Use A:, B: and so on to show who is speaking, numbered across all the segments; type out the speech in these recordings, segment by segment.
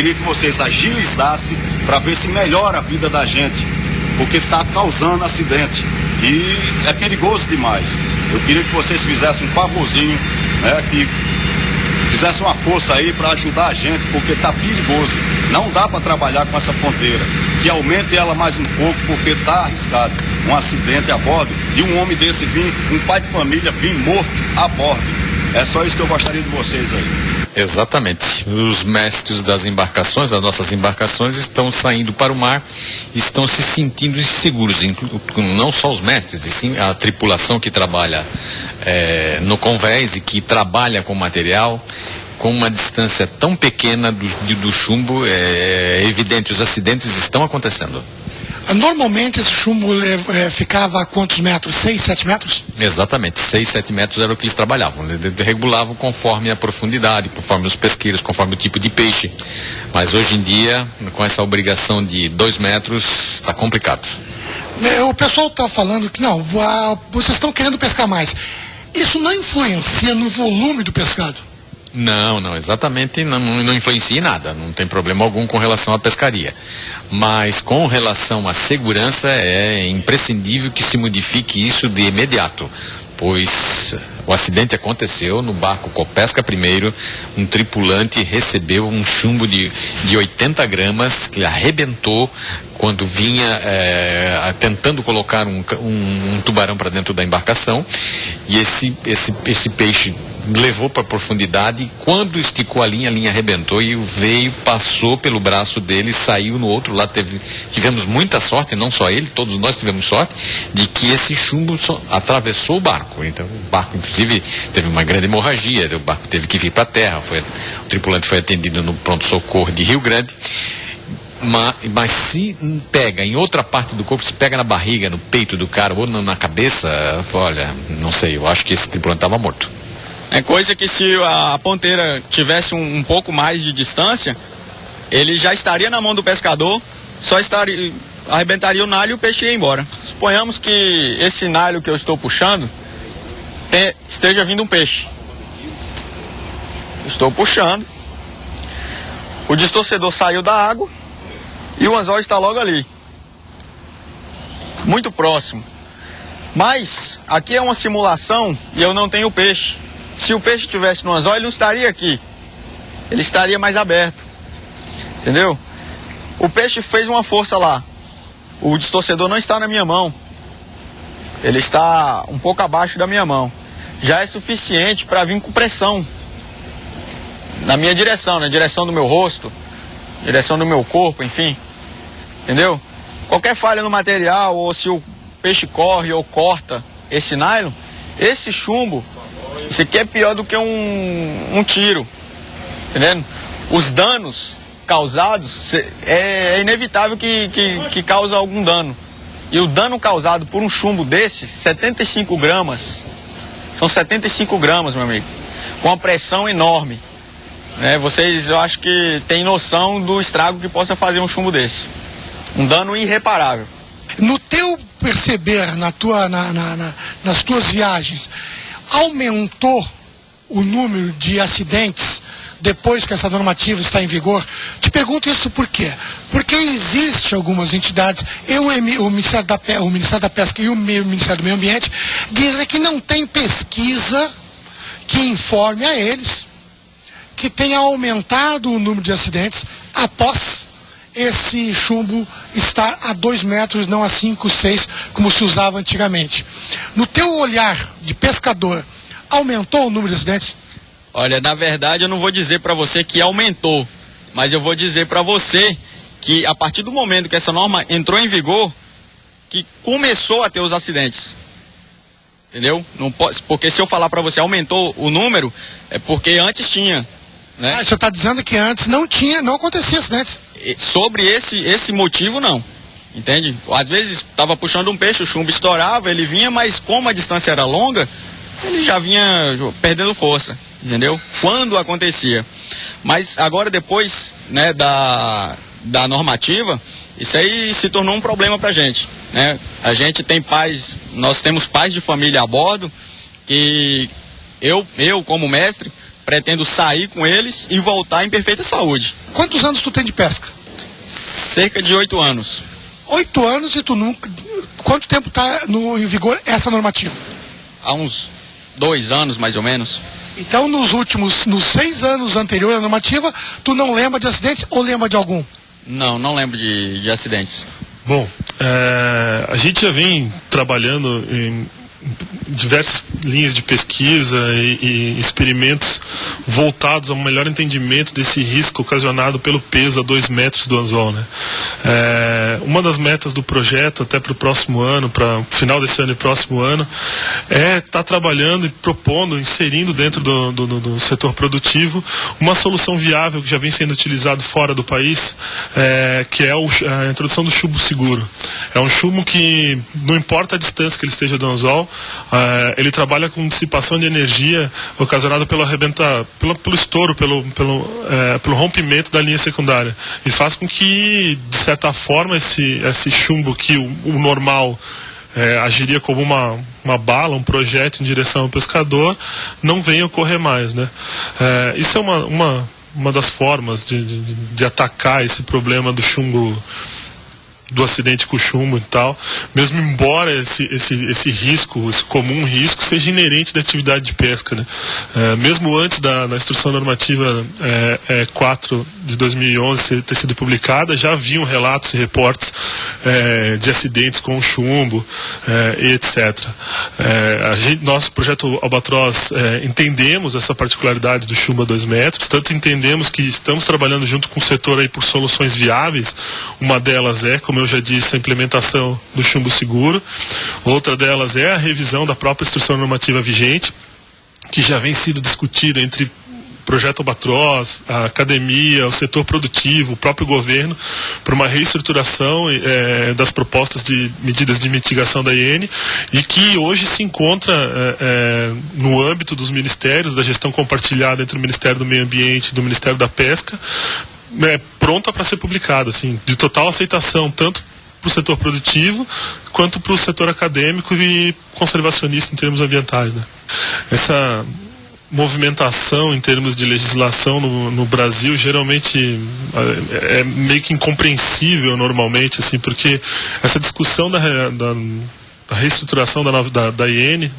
A: queria que vocês agilizassem para ver se melhora a vida da gente, porque está causando acidente e é perigoso demais. Eu queria que vocês fizessem um favorzinho, né, que fizessem uma força aí para ajudar a gente, porque está perigoso. Não dá para trabalhar com essa ponteira. Que aumente ela mais um pouco, porque está arriscado um acidente a bordo e um homem desse vir, um pai de família vir morto a bordo. É só isso que eu gostaria de vocês aí.
B: Exatamente. Os mestres das embarcações, das nossas embarcações, estão saindo para o mar, estão se sentindo inseguros, não só os mestres, e sim a tripulação que trabalha no convés e que trabalha com material. Com uma distância tão pequena do chumbo, é evidente, os acidentes estão acontecendo.
C: Normalmente esse chumbo ficava a quantos metros? 6, 7 metros?
B: Exatamente, 6, 7 metros era o que eles trabalhavam. Eles regulavam conforme a profundidade, conforme os pesqueiros, conforme o tipo de peixe. Mas hoje em dia, com essa obrigação de 2 metros, está complicado.
C: O pessoal está falando que não, vocês estão querendo pescar mais. Isso não influencia no volume do pescado?
B: Não, exatamente, não influencia em nada, não tem problema algum com relação à pescaria. Mas com relação à segurança, é imprescindível que se modifique isso de imediato, pois o acidente aconteceu no barco Copesca I, um tripulante recebeu um chumbo de 80 gramas, que arrebentou quando vinha tentando colocar um tubarão para dentro da embarcação, e esse peixe levou para a profundidade, e quando esticou a linha arrebentou e veio, passou pelo braço dele, saiu no outro lado. Tivemos muita sorte, não só ele, todos nós tivemos sorte, de que esse chumbo atravessou o barco. Então o barco inclusive teve uma grande hemorragia, o barco teve que vir para a terra, o tripulante foi atendido no pronto-socorro de Rio Grande. Mas se pega em outra parte do corpo, se pega na barriga, no peito do cara ou na cabeça, olha, não sei, eu acho que esse tripulante estava morto.
D: É coisa que se a ponteira tivesse um pouco mais de distância, ele já estaria na mão do pescador, arrebentaria o nalho e o peixe ia embora. Suponhamos que esse nalho que eu estou puxando esteja vindo um peixe. Estou puxando, o distorcedor saiu da água e o anzol está logo ali, muito próximo. Mas aqui é uma simulação e eu não tenho peixe. Se o peixe estivesse no anzol, ele não estaria aqui. Ele estaria mais aberto. Entendeu? O peixe fez uma força lá. O distorcedor não está na minha mão. Ele está um pouco abaixo da minha mão. Já é suficiente para vir com pressão na minha direção, na direção do meu rosto, direção do meu corpo, enfim. Entendeu? Qualquer falha no material, ou se o peixe corre ou corta esse nylon, esse chumbo, isso aqui é pior do que um tiro, entendendo? Os danos causados, é inevitável que cause algum dano. E o dano causado por um chumbo desse, 75 gramas, são 75 gramas, meu amigo, com uma pressão enorme. Né? Vocês, eu acho que têm noção do estrago que possa fazer um chumbo desse. Um dano irreparável.
C: No teu perceber, nas tuas viagens, aumentou o número de acidentes depois que essa normativa está em vigor? Te pergunto isso por quê? Porque existe algumas entidades, o Ministério da Pesca e o Ministério do Meio Ambiente dizem que não tem pesquisa que informe a eles que tenha aumentado o número de acidentes após esse chumbo estar a 2 metros, não a 5, 6, como se usava antigamente. No teu olhar de pescador, aumentou o número de acidentes?
D: Olha, na verdade eu não vou dizer para você que aumentou, mas eu vou dizer para você que a partir do momento que essa norma entrou em vigor, que começou a ter os acidentes. Entendeu? Não pode, porque se eu falar para você aumentou o número, é porque antes tinha. Né?
C: Você está dizendo que antes não acontecia acidentes.
D: Sobre esse motivo, não. Entende? Às vezes estava puxando um peixe, o chumbo estourava, ele vinha, mas como a distância era longa, ele já vinha perdendo força. Entendeu? Quando acontecia. Mas agora, depois, né, da normativa, isso aí se tornou um problema pra gente. Né? A gente tem nós temos pais de família a bordo, que eu como mestre, Pretendo sair com eles e voltar em perfeita saúde.
C: Quantos anos tu tem de pesca?
D: Cerca de 8 anos.
C: 8 anos e tu nunca... Quanto tempo está em vigor essa normativa?
D: Há uns 2 anos, mais ou menos.
C: Então, nos 6 anos anteriores à normativa, tu não lembra de acidentes ou lembra de algum?
D: Não lembro de acidentes.
E: Bom, a gente já vem trabalhando em diversas linhas de pesquisa e experimentos voltados ao melhor entendimento desse risco ocasionado pelo peso a 2 metros do anzol, né? Uma das metas do projeto até para o próximo ano, para o final desse ano e próximo ano, é estar trabalhando e propondo, inserindo dentro do setor produtivo uma solução viável que já vem sendo utilizado fora do país, que é a introdução do chumbo seguro. É um chumbo que, não importa a distância que ele esteja do anzol, ele trabalha com dissipação de energia ocasionada pelo estouro, pelo rompimento da linha secundária. E faz com que, de certa forma, esse chumbo que o normal agiria como uma bala, um projétil em direção ao pescador, não venha ocorrer mais, né? Isso é uma das formas de atacar esse problema do chumbo, do acidente com chumbo e tal, mesmo embora esse risco, esse comum risco, seja inerente da atividade de pesca, né? Mesmo antes da instrução normativa 4 de 2011 ter sido publicada, já haviam relatos e reportes de acidentes com chumbo e etc. Nós, projeto Albatroz, entendemos essa particularidade do chumbo a 2 metros, tanto entendemos que estamos trabalhando junto com o setor aí por soluções viáveis. Uma delas como eu já disse, a implementação do chumbo seguro. Outra delas é a revisão da própria instrução normativa vigente, que já vem sendo discutida entre o projeto Albatroz, a academia, o setor produtivo, o próprio governo, para uma reestruturação das propostas de medidas de mitigação da IN, e que hoje se encontra no âmbito dos ministérios, da gestão compartilhada entre o Ministério do Meio Ambiente e do Ministério da Pesca, pronta para ser publicada, assim, de total aceitação, tanto para o setor produtivo quanto para o setor acadêmico e conservacionista em termos ambientais, né? Essa movimentação em termos de legislação no Brasil geralmente é meio que incompreensível normalmente, assim, porque essa discussão da reestruturação da IN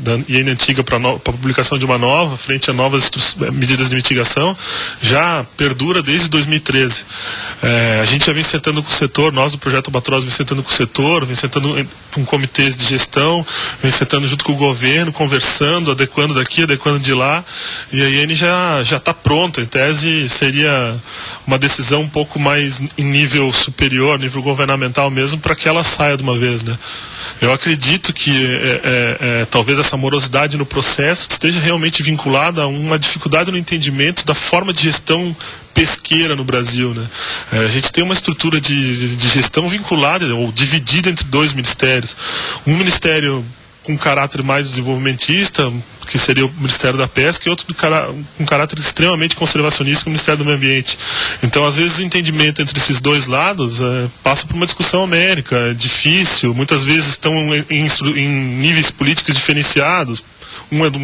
E: antiga para a publicação de uma nova, frente a novas medidas de mitigação, já perdura desde 2013. A gente já vem sentando com o setor, nós do Projeto Albatroz vem sentando com o setor, vem sentando com comitês de gestão, vem sentando junto com o governo, conversando, adequando daqui, adequando de lá, e a IN já está pronta. Em tese, seria uma decisão um pouco mais em nível superior, nível governamental mesmo, para que ela saia de uma vez, né? Eu acredito que talvez essa morosidade no processo esteja realmente vinculada a uma dificuldade no entendimento da forma de gestão pesqueira no Brasil, né? A gente tem uma estrutura de gestão vinculada ou dividida entre 2 ministérios. Um ministério com caráter mais desenvolvimentista, que seria o Ministério da Pesca, e outro com caráter extremamente conservacionista, que é o Ministério do Meio Ambiente. Então, às vezes, o entendimento entre esses 2 lados passa por uma discussão homérica, é difícil, muitas vezes estão em níveis políticos diferenciados, um é de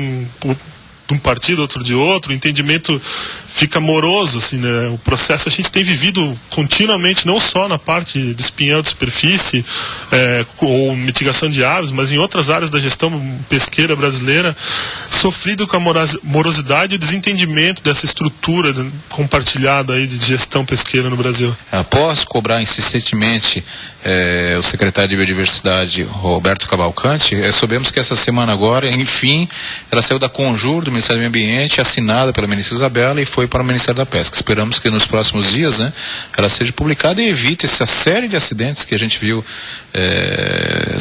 E: um partido, outro de outro, o entendimento fica moroso, assim, né? O processo a gente tem vivido continuamente, não só na parte de espinhel de superfície ou mitigação de aves, mas em outras áreas da gestão pesqueira brasileira, sofrido com a morosidade e o desentendimento dessa estrutura compartilhada aí de gestão pesqueira no Brasil.
B: Após cobrar insistentemente o secretário de Biodiversidade, Roberto Cavalcante, soubemos que essa semana agora, enfim, ela saiu da Conjur, do Ministério do Meio Ambiente, assinada pela ministra Isabela, e foi para o Ministério da Pesca. Esperamos que nos próximos dias, né, ela seja publicada e evite essa série de acidentes que a gente viu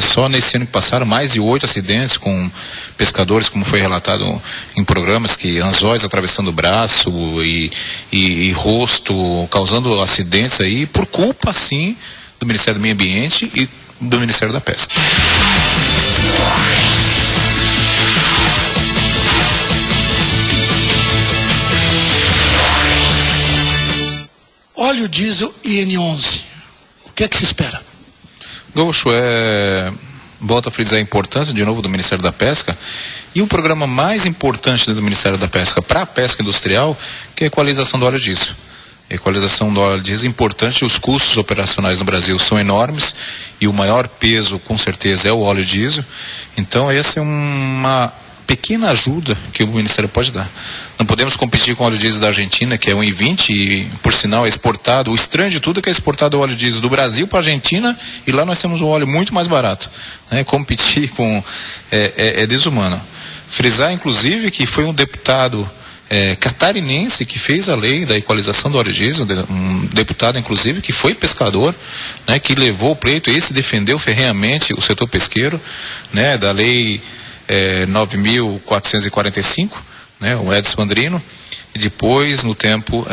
B: só nesse ano que passaram, mais de 8 acidentes com pescadores, como foi relatado em programas, que anzóis atravessando o braço e rosto, causando acidentes aí, por culpa, sim, do Ministério do Meio Ambiente e do Ministério da Pesca.
C: Óleo diesel IN11, o que é que se espera?
B: Gaúcho,
F: volto a frisar a importância, de novo, do Ministério da Pesca, e o programa mais importante do Ministério da Pesca para a pesca industrial, que é a equalização do óleo diesel. A equalização do óleo diesel é importante, os custos operacionais no Brasil são enormes, e o maior peso, com certeza, é o óleo diesel. Então, essa é uma pequena ajuda que o Ministério pode dar. Não podemos competir com o óleo diesel da Argentina, que é 1,20 e, por sinal, é exportado. O estranho de tudo é que é exportado o óleo diesel do Brasil para a Argentina, e lá nós temos um óleo muito mais barato. Competir com é desumano. Frisar, inclusive, que foi um deputado catarinense que fez a lei da equalização do óleo diesel, um deputado, inclusive, que foi pescador, que levou o pleito, esse defendeu ferrenhamente o setor pesqueiro, da lei 9.445, o Edson Andrino, e depois, no tempo,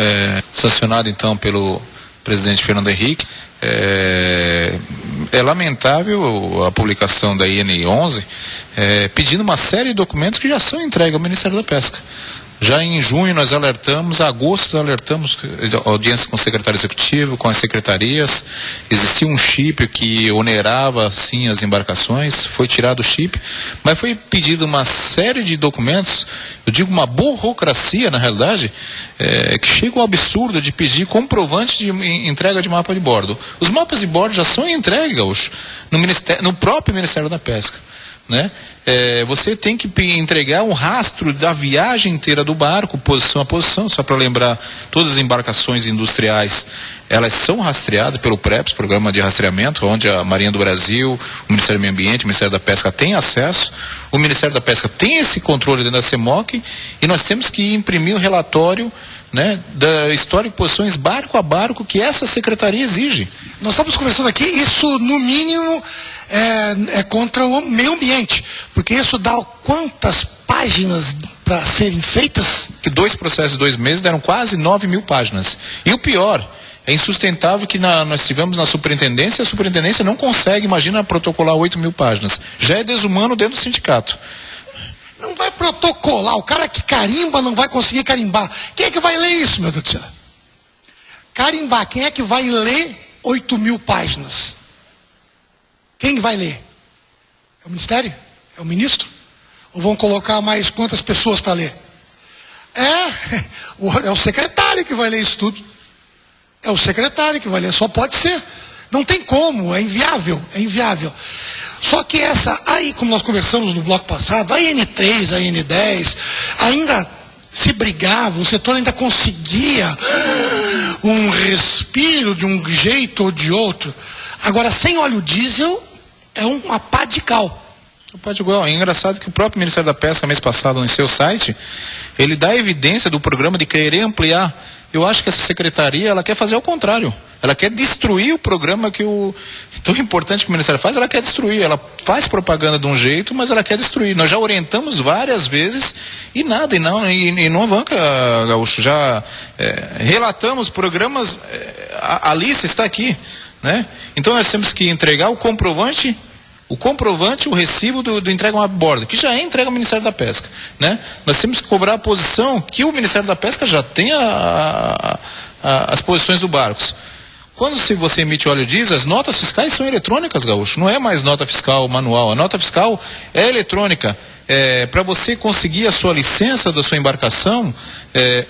F: sancionado então pelo presidente Fernando Henrique. É lamentável a publicação da IN 11 pedindo uma série de documentos que já são entregues ao Ministério da Pesca. Já em junho nós alertamos, agosto alertamos, audiência com o secretário executivo, com as secretarias. Existia um chip que onerava sim as embarcações, foi tirado o chip, mas foi pedido uma série de documentos, eu digo uma burocracia na realidade, que chega ao absurdo de pedir comprovante de entrega de mapa de bordo. Os mapas de bordo já são entregues no próprio Ministério da Pesca. Você tem que entregar um rastro da viagem inteira do barco, posição a posição, só para lembrar, todas as embarcações industriais, elas são rastreadas pelo PREPS, Programa de Rastreamento, onde a Marinha do Brasil, o Ministério do Meio Ambiente, o Ministério da Pesca tem acesso, o Ministério da Pesca tem esse controle dentro da CEMOC, e nós temos que imprimir o relatório da história de posições barco a barco que essa secretaria exige.
C: Nós estamos conversando aqui, isso no mínimo é contra o meio ambiente, porque isso dá quantas páginas para serem feitas?
F: Que 2 processos de 2 meses deram quase 9.000 páginas. E o pior, é insustentável que nós tivemos na superintendência, a superintendência não consegue, imagina, protocolar 8.000 páginas. Já é desumano dentro do sindicato.
C: Não vai protocolar, o cara que carimba não vai conseguir carimbar. Quem é que vai ler isso, meu Deus do céu? Carimbar, quem é que vai ler 8.000 páginas? Quem vai ler? É o Ministério? É o ministro? Ou vão colocar mais quantas pessoas para ler? É o secretário que vai ler isso tudo. É o secretário que vai ler, só pode ser. Não tem como, é inviável, é inviável. Só que aí, como nós conversamos no bloco passado, a IN3, a IN10, ainda se brigava, o setor ainda conseguia um respiro de um jeito ou de outro. Agora, sem óleo diesel, é uma pá de cal.
F: É engraçado que o próprio Ministério da Pesca, mês passado, no seu site, ele dá evidência do programa de querer ampliar. Eu acho que essa secretaria, ela quer fazer o contrário. Ela quer destruir o programa tão importante que o Ministério faz, ela quer destruir. Ela faz propaganda de um jeito, mas ela quer destruir. Nós já orientamos várias vezes e nada, e não avança, Gaúcho. Já relatamos programas, a lista está aqui, Então nós temos que entregar o comprovante, o recibo do entrega a bordo, que já é entregue ao Ministério da Pesca, Nós temos que cobrar a posição que o Ministério da Pesca já tem as posições dos barcos. Quando você emite óleo diesel, as notas fiscais são eletrônicas, Gaúcho. Não é mais nota fiscal manual. A nota fiscal é eletrônica. Para você conseguir a sua licença da sua embarcação,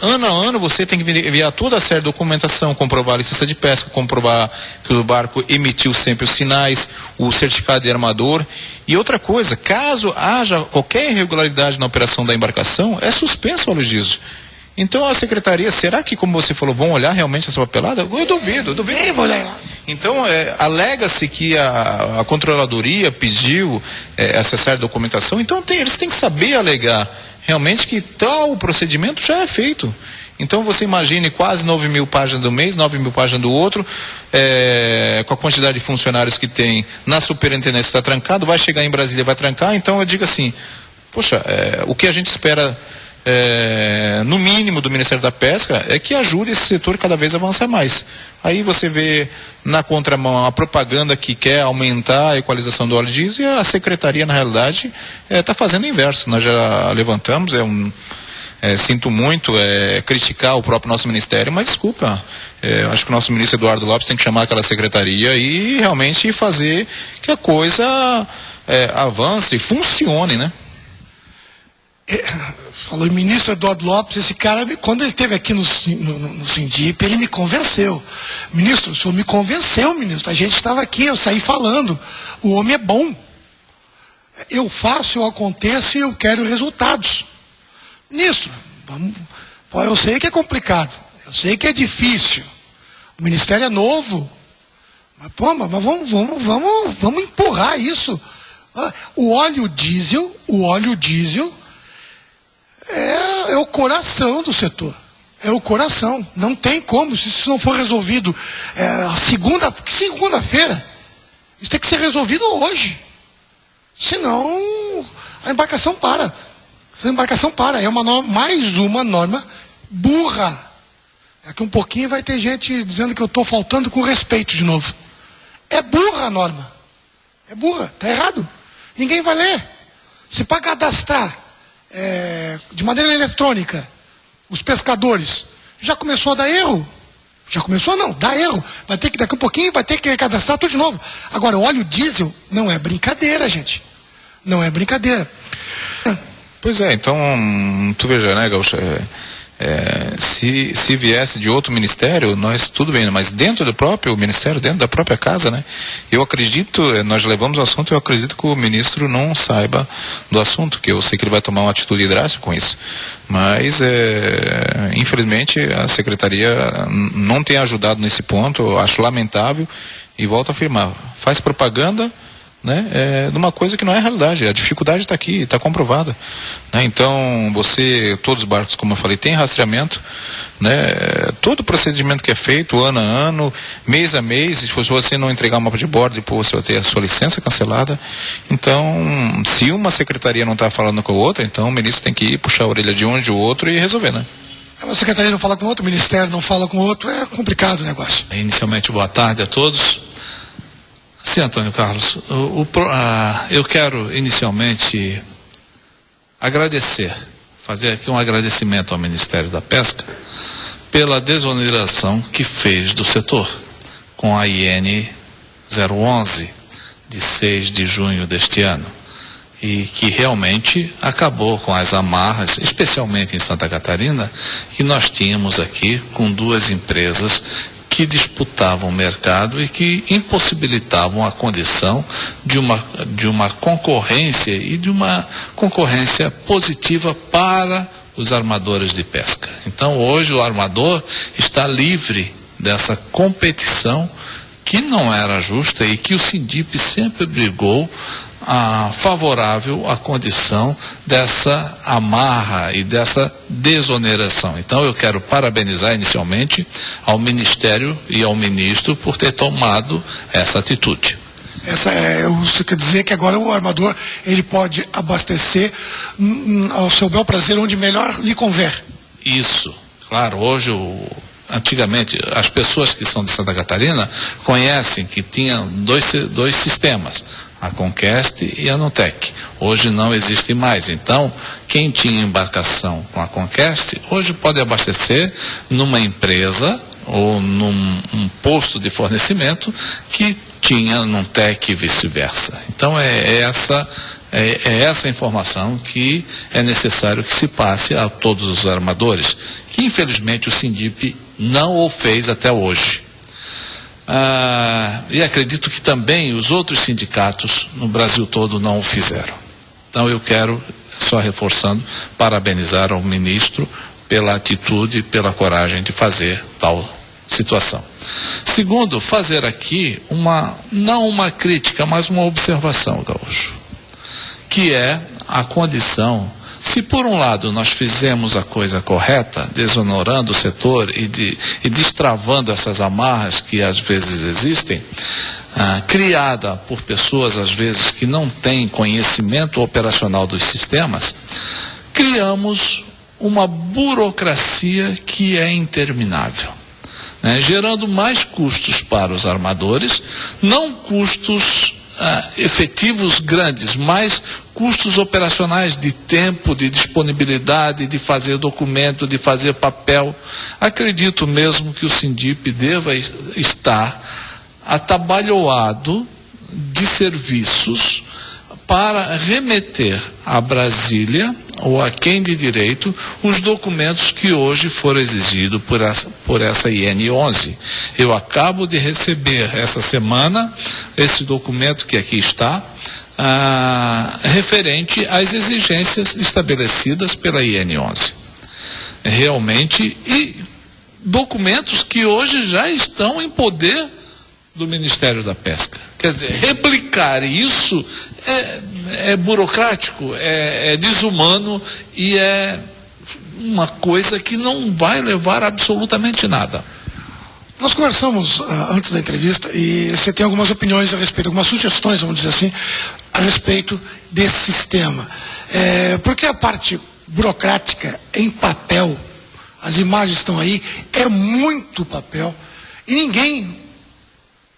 F: ano a ano você tem que enviar toda a série de documentação, comprovar a licença de pesca, comprovar que o barco emitiu sempre os sinais, o certificado de armador. E outra coisa, caso haja qualquer irregularidade na operação da embarcação, é suspenso o óleo diesel. Então a secretaria, será que, como você falou, vão olhar realmente essa papelada? Eu duvido. Então, alega-se que a controladoria pediu essa série de documentação, então eles têm que saber alegar realmente que tal procedimento já é feito. Então você imagine quase 9.000 páginas do mês, 9.000 páginas do outro, com a quantidade de funcionários que tem na superintendência está trancado, vai chegar em Brasília, vai trancar. Então eu digo assim, poxa, o que a gente espera no mínimo do Ministério da Pesca é que ajude esse setor cada vez a avançar mais. Aí você vê na contramão a propaganda que quer aumentar a equalização do óleo diesel, e a secretaria na realidade está fazendo o inverso. Nós já levantamos, sinto muito criticar o próprio nosso ministério, mas desculpa, acho que o nosso ministro Eduardo Lopes tem que chamar aquela secretaria e realmente fazer que a coisa avance e funcione, né?
C: Falou o ministro Eduardo Lopes, esse cara, quando ele esteve aqui no Sindip, ele me convenceu. Ministro, o senhor me convenceu, ministro. A gente estava aqui, eu saí falando. O homem é bom. Eu faço, eu aconteço e eu quero resultados. Ministro, eu sei que é complicado, eu sei que é difícil. O ministério é novo. Mas vamos empurrar isso. O óleo diesel é o coração do setor. É o coração. Não tem como, se isso não for resolvido segunda-feira, isso tem que ser resolvido hoje. Senão, a embarcação para. É mais uma norma burra. Daqui um pouquinho vai ter gente dizendo que eu estou faltando com respeito de novo. É burra a norma. É burra, está errado. Ninguém vai ler. Se para cadastrar de maneira eletrônica os pescadores, já começou a dar erro? Já começou não, dá erro. Vai ter que, daqui um pouquinho, vai ter que cadastrar tudo de novo. Agora, o óleo diesel não é brincadeira, gente. Não é brincadeira.
F: Pois é, então, tu veja, né, Gaúcho, se viesse de outro ministério, nós tudo bem, mas dentro do próprio ministério, dentro da própria casa, né? Eu acredito, nós levamos o assunto, eu acredito que o ministro não saiba do assunto, que eu sei que ele vai tomar uma atitude drástica com isso. Mas, infelizmente, a secretaria não tem ajudado nesse ponto, eu acho lamentável, e volto a afirmar, faz propaganda, né, de uma coisa que não é realidade. A dificuldade está aqui, está comprovada, né? Então, todos os barcos, como eu falei, tem rastreamento, né? Todo o procedimento que é feito, ano a ano, mês a mês, se você não entregar o mapa de bordo, depois você vai ter a sua licença cancelada. Então, se uma secretaria não está falando com a outra, então o ministro tem que ir puxar a orelha de um de outro e resolver, né?
C: A secretaria não fala com o outro, o ministério não fala com o outro, é complicado o negócio.
G: Inicialmente, boa tarde a todos. Sim, Antônio Carlos, eu quero inicialmente fazer aqui um agradecimento ao Ministério da Pesca pela desoneração que fez do setor com a IN 011 de 6 de junho deste ano, e que realmente acabou com as amarras, especialmente em Santa Catarina, que nós tínhamos aqui com duas empresas que disputavam o mercado e que impossibilitavam a condição de uma concorrência e de uma concorrência positiva para os armadores de pesca. Então, hoje o armador está livre dessa competição que não era justa e que o Sindip sempre brigou favorável à condição dessa amarra e dessa desoneração. Então eu quero parabenizar inicialmente ao Ministério e ao Ministro por ter tomado essa atitude.
C: Isso quer dizer que agora o armador ele pode abastecer ao seu bel prazer onde melhor lhe conver.
G: Isso, claro, hoje antigamente, as pessoas que são de Santa Catarina conhecem que tinha dois sistemas, a Conquest e a Nutec. Hoje não existe mais. Então, quem tinha embarcação com a Conquest, hoje pode abastecer numa empresa ou num posto de fornecimento que tinha Nutec e vice-versa. Então, é essa informação que é necessário que se passe a todos os armadores, que infelizmente o Sindip não o fez até hoje. E acredito que também os outros sindicatos no Brasil todo não o fizeram. Então eu quero, só reforçando, parabenizar ao ministro pela atitude, pela coragem de fazer tal situação. Segundo, fazer aqui não uma crítica, mas uma observação, Gaúcho, que é a condição. Se por um lado nós fizemos a coisa correta, desonorando o setor e destravando essas amarras que às vezes existem, criada por pessoas às vezes que não têm conhecimento operacional dos sistemas, criamos uma burocracia que é interminável, né? Gerando mais custos para os armadores, não custos efetivos grandes, mas custos operacionais de tempo, de disponibilidade, de fazer documento, de fazer papel. Acredito mesmo que o Sindip deva estar atabalhoado de serviços para remeter a Brasília ou a quem de direito os documentos que hoje foram exigidos por essa IN 11. Eu acabo de receber essa semana esse documento que aqui está, referente às exigências estabelecidas pela IN 11. Realmente, e documentos que hoje já estão em poder do Ministério da Pesca. Quer dizer, replicar isso é burocrático, é desumano e é uma coisa que não vai levar a absolutamente nada.
C: Nós conversamos antes da entrevista e você tem algumas opiniões a respeito, algumas sugestões, vamos dizer assim, a respeito desse sistema. Porque a parte burocrática em papel, as imagens estão aí, é muito papel e ninguém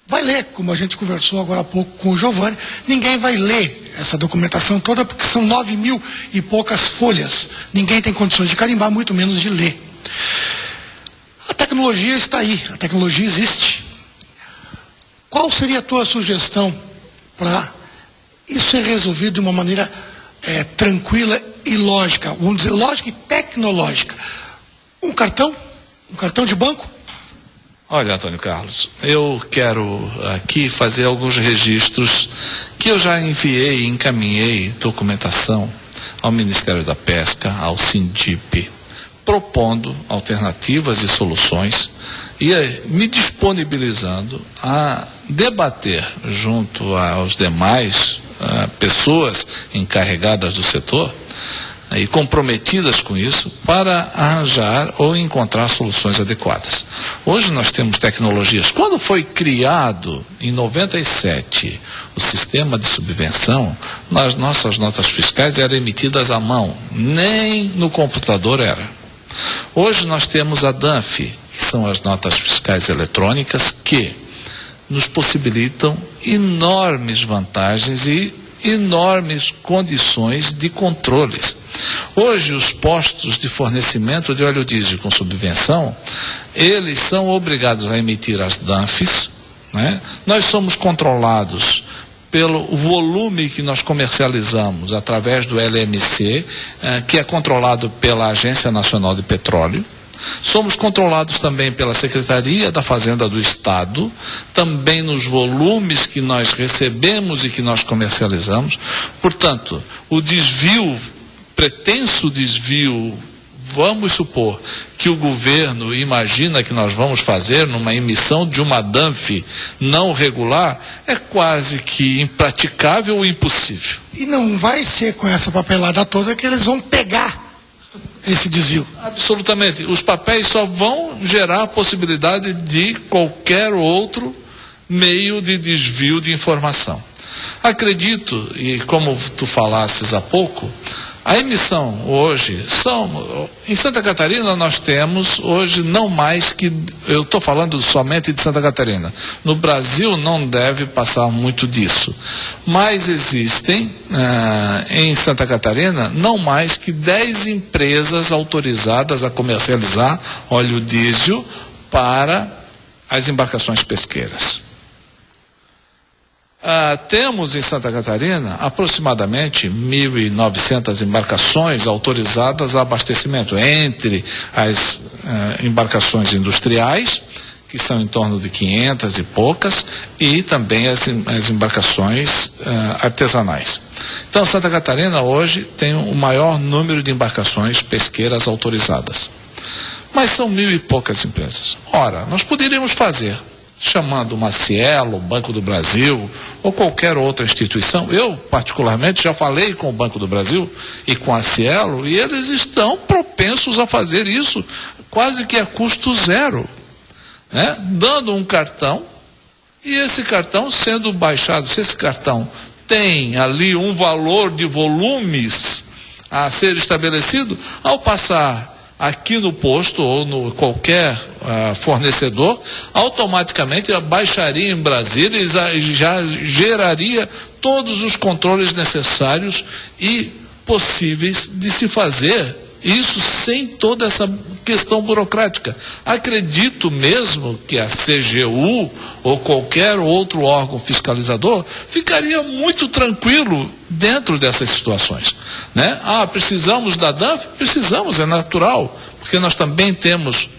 C: vai ler, como a gente conversou agora há pouco com o Giovanni, ninguém vai ler essa documentação toda porque são 9.000 e poucas folhas. Ninguém tem condições de carimbar, muito menos de ler. A tecnologia está aí, a tecnologia existe. Qual seria a tua sugestão para isso ser resolvido de uma maneira tranquila e lógica, vamos dizer, lógica e tecnológica? Um cartão de banco?
G: Olha, Antônio Carlos, eu quero aqui fazer alguns registros que eu já enviei e encaminhei documentação ao Ministério da Pesca, ao SINDIP, propondo alternativas e soluções e me disponibilizando a debater junto aos demais pessoas encarregadas do setor e comprometidas com isso para arranjar ou encontrar soluções adequadas. Hoje nós temos tecnologias. Quando foi criado, em 97, o sistema de subvenção, as nossas notas fiscais eram emitidas à mão, nem no computador era. Hoje nós temos a DANF, que são as notas fiscais eletrônicas, que nos possibilitam enormes vantagens e enormes condições de controles. Hoje os postos de fornecimento de óleo diesel com subvenção, eles são obrigados a emitir as DANFs, né? Nós somos controlados pelo volume que nós comercializamos através do LMC, que é controlado pela Agência Nacional de Petróleo. Somos controlados também pela Secretaria da Fazenda do Estado, também nos volumes que nós recebemos e que nós comercializamos. Portanto, o desvio, pretenso desvio, vamos supor que o governo imagina que nós vamos fazer numa emissão de uma DANF não regular, é quase que impraticável ou impossível.
C: E não vai ser com essa papelada toda que eles vão pegar esse desvio.
G: Absolutamente. Os papéis só vão gerar a possibilidade de qualquer outro meio de desvio de informação. Acredito, e como tu falasses há pouco, a emissão hoje em Santa Catarina nós temos hoje não mais que, eu estou falando somente de Santa Catarina, no Brasil não deve passar muito disso, mas existem em Santa Catarina não mais que 10 empresas autorizadas a comercializar óleo diesel para as embarcações pesqueiras. Temos em Santa Catarina aproximadamente 1.900 embarcações autorizadas a abastecimento, entre as embarcações industriais, que são em torno de 500 e poucas, e também as embarcações artesanais. Então, Santa Catarina hoje tem o maior número de embarcações pesqueiras autorizadas. Mas são 1.000 e poucas empresas. Ora, nós poderíamos fazer chamando uma Cielo, o Banco do Brasil, ou qualquer outra instituição. Eu, particularmente, já falei com o Banco do Brasil e com a Cielo, e eles estão propensos a fazer isso quase que a custo zero, né? Dando um cartão, e esse cartão sendo baixado, se esse cartão tem ali um valor de volumes a ser estabelecido, ao passar aqui no posto ou no qualquer fornecedor, automaticamente baixaria em Brasília e já geraria todos os controles necessários e possíveis de se fazer Isso sem toda essa questão burocrática. Acredito mesmo que a CGU ou qualquer outro órgão fiscalizador ficaria muito tranquilo dentro dessas situações, né? Precisamos da DANF? Precisamos, é natural, porque nós também temos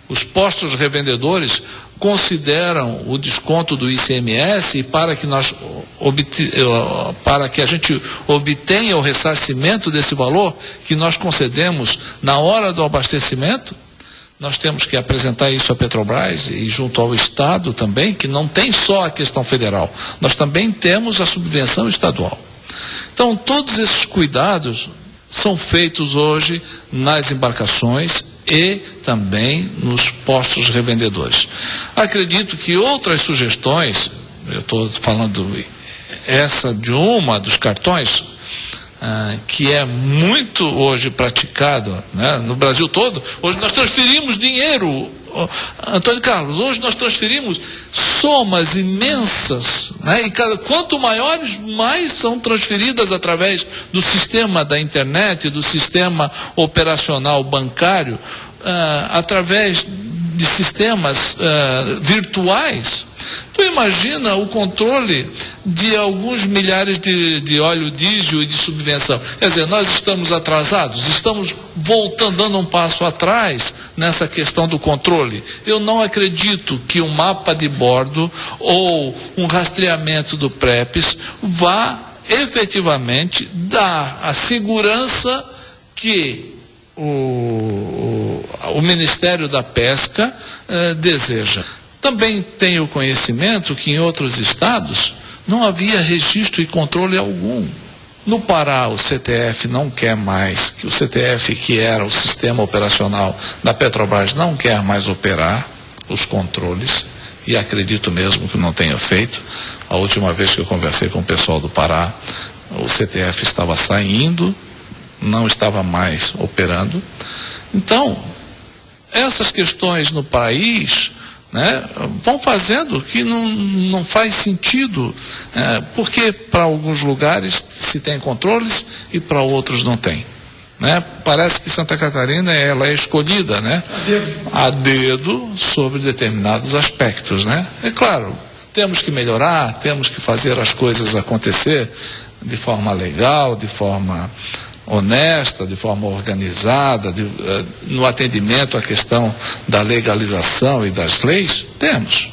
G: os postos revendedores consideram o desconto do ICMS para que a gente obtenha o ressarcimento desse valor que nós concedemos na hora do abastecimento. Nós temos que apresentar isso à Petrobras e junto ao Estado também, que não tem só a questão federal, nós também temos a subvenção estadual. Então, todos esses cuidados são feitos hoje nas embarcações e também nos postos revendedores. Acredito que outras sugestões, eu estou falando essa de uma dos cartões, que é muito hoje praticado, né, no Brasil todo. Hoje nós transferimos dinheiro, Antônio Carlos, hoje nós transferimos somas imensas, né, e quanto maiores, mais são transferidas através do sistema da internet, do sistema operacional bancário, através de sistemas virtuais. Tu imagina o controle de alguns milhares de óleo diesel e de subvenção. Quer dizer, nós estamos atrasados, estamos voltando, dando um passo atrás nessa questão do controle. Eu não acredito que um mapa de bordo ou um rastreamento do PREPS vá efetivamente dar a segurança que o Ministério da Pesca deseja. Também tenho conhecimento que em outros estados não havia registro e controle algum. No Pará, o CTF não quer mais, que o CTF, que era o sistema operacional da Petrobras, não quer mais operar os controles, e acredito mesmo que não tenha feito. A última vez que eu conversei com o pessoal do Pará, o CTF estava saindo, não estava mais operando. Então, essas questões no país, né, vão fazendo que não faz sentido, porque para alguns lugares se tem controles e para outros não tem, né? Parece que Santa Catarina ela é escolhida, né, a dedo sobre determinados aspectos, né? É claro, temos que melhorar, temos que fazer as coisas acontecer de forma legal, de forma honesta, de forma organizada, no atendimento à questão da legalização e das leis, temos.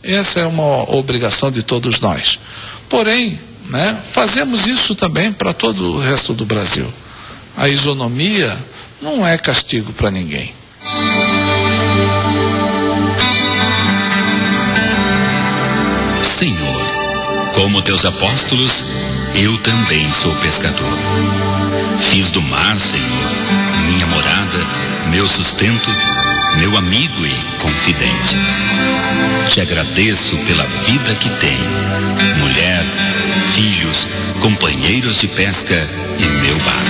G: Essa é uma obrigação de todos nós. Porém, né, fazemos isso também para todo o resto do Brasil. A isonomia não é castigo para ninguém.
H: Senhor, como teus apóstolos, eu também sou pescador. Fiz do mar, Senhor, minha morada, meu sustento, meu amigo e confidente. Te agradeço pela vida que tenho, mulher, filhos, companheiros de pesca e meu barco.